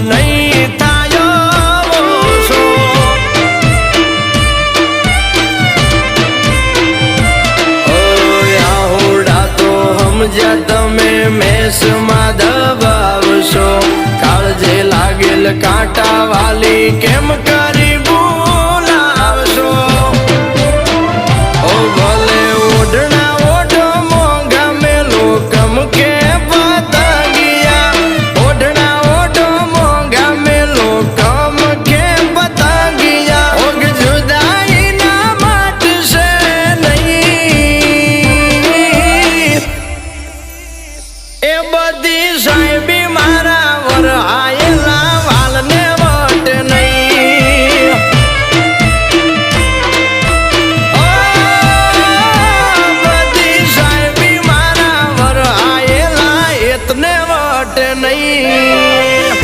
નહીં થાય ઓછો. આહોડા તો સમજ્યા તમે મેસમાં દબાવશો. કાળજે લાગેલ કાંટા વાલી કેમ